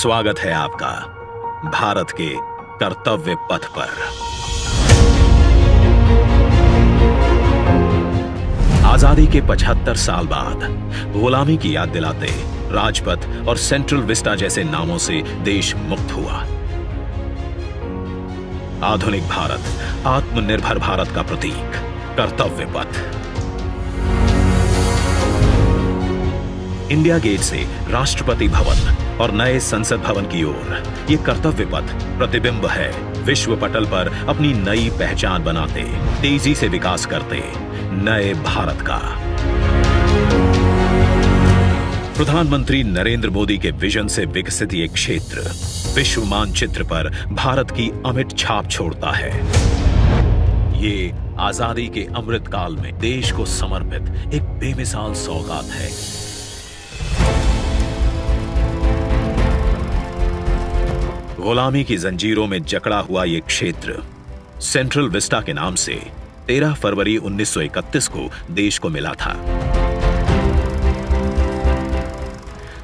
स्वागत है आपका भारत के कर्तव्य पथ पर। आजादी के 75 साल बाद गुलामी की याद दिलाते राजपथ और सेंट्रल विस्टा जैसे नामों से देश मुक्त हुआ। आधुनिक भारत, आत्मनिर्भर भारत का प्रतीक कर्तव्य पथ। इंडिया गेट से राष्ट्रपति भवन और नए संसद भवन की ओर ये कर्तव्य पथ प्रतिबिंब है विश्व पटल पर अपनी नई पहचान बनाते, तेजी से विकास करते नए भारत का। प्रधानमंत्री नरेंद्र मोदी के विजन से विकसित ये क्षेत्र विश्व मानचित्र पर भारत की अमिट छाप छोड़ता है। ये आजादी के अमृत काल में देश को समर्पित एक बेमिसाल सौगात है। गुलामी की जंजीरों में जकड़ा हुआ यह क्षेत्र सेंट्रल विस्टा के नाम से 13 फरवरी 1931 को देश को मिला था।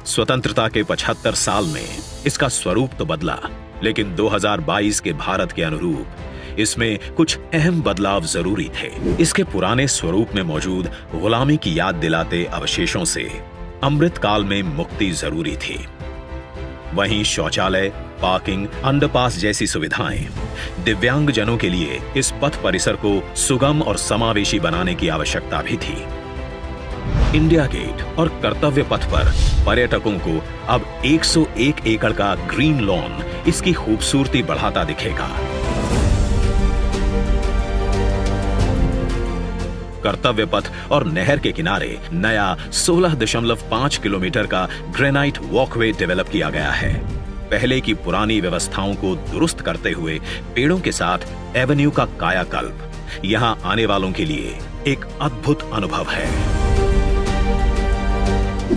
स्वतंत्रता के 75 साल में इसका स्वरूप तो बदला, लेकिन 2022 के भारत के अनुरूप इसमें कुछ अहम बदलाव जरूरी थे। इसके पुराने स्वरूप में मौजूद गुलामी की याद दिलाते अवशेषों से अमृत काल में मुक्ति जरूरी थी। वहीं शौचालय, पार्किंग, अंडरपास जैसी सुविधाएं दिव्यांग जनों के लिए इस पथ परिसर को सुगम और समावेशी बनाने की आवश्यकता भी थी। इंडिया गेट और कर्तव्य पथ पर पर्यटकों को अब 101 एकड़ का ग्रीन लॉन इसकी खूबसूरती बढ़ाता दिखेगा। कर्तव्य पथ और नहर के किनारे नया 16.5 किलोमीटर का ग्रेनाइट वॉकवे डेवलप किया गया है। पहले की पुरानी व्यवस्थाओं को दुरुस्त करते हुए पेड़ों के साथ एवेन्यू का कायाकल्प यहां आने वालों के लिए एक अद्भुत अनुभव है।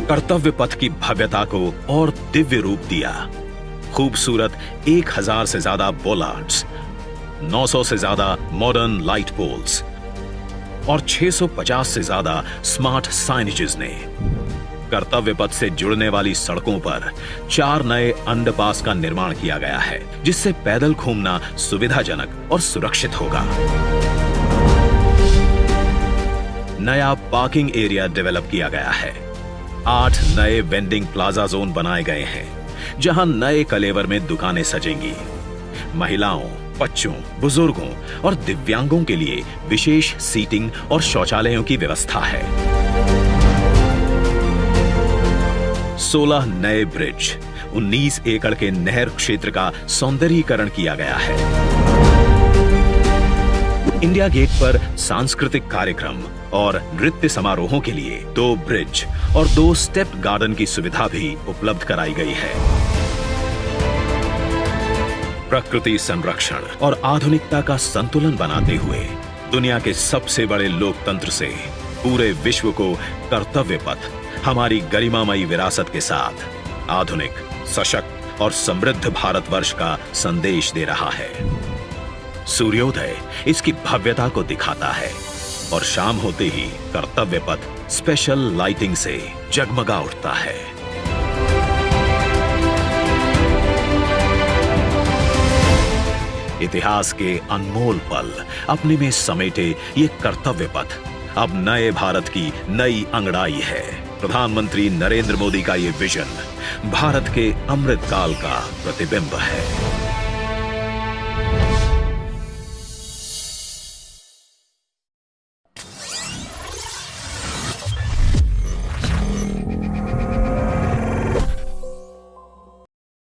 कर्तव्य पथ की भव्यता को और दिव्य रूप दिया। खूबसूरत 1000 से ज्यादा बोलार्ड्स, 900 से ज्यादा मॉडर्न लाइट पोल्स और 650 से ज्यादा स्मार्ट साइनेजेस ने कर्तव्य पथ से जुड़ने वाली सड़कों पर 4 नए अंडरपास का निर्माण किया गया है, जिससे पैदल घूमना सुविधाजनक और सुरक्षित होगा। नया पार्किंग एरिया डेवलप किया गया है। 8 नए वेंडिंग प्लाजा जोन बनाए गए हैं, जहां नए कलेवर में दुकानें सजेंगी। महिलाओं, बच्चों, बुजुर्गों और दिव्यांगों के लिए विशेष सीटिंग और शौचालयों की व्यवस्था है। 16 नए ब्रिज, 19 एकड़ के नहर क्षेत्र का सौंदर्यीकरण किया गया है। इंडिया गेट पर सांस्कृतिक कार्यक्रम और नृत्य समारोहों के लिए 2 ब्रिज और 2 स्टेप गार्डन की सुविधा भी उपलब्ध कराई गई है। प्रकृति संरक्षण और आधुनिकता का संतुलन बनाते हुए दुनिया के सबसे बड़े लोकतंत्र से पूरे विश्व को कर्तव्य पथ हमारी गरिमामयी विरासत के साथ आधुनिक, सशक्त और समृद्ध भारतवर्ष का संदेश दे रहा है। सूर्योदय इसकी भव्यता को दिखाता है और शाम होते ही कर्तव्य पथ स्पेशल लाइटिंग से जगमगा उठता है। इतिहास के अनमोल पल अपने में समेटे ये कर्तव्य पथ अब नए भारत की नई अंगड़ाई है। प्रधानमंत्री नरेंद्र मोदी का ये विजन भारत के अमृत काल का प्रतिबिंब है।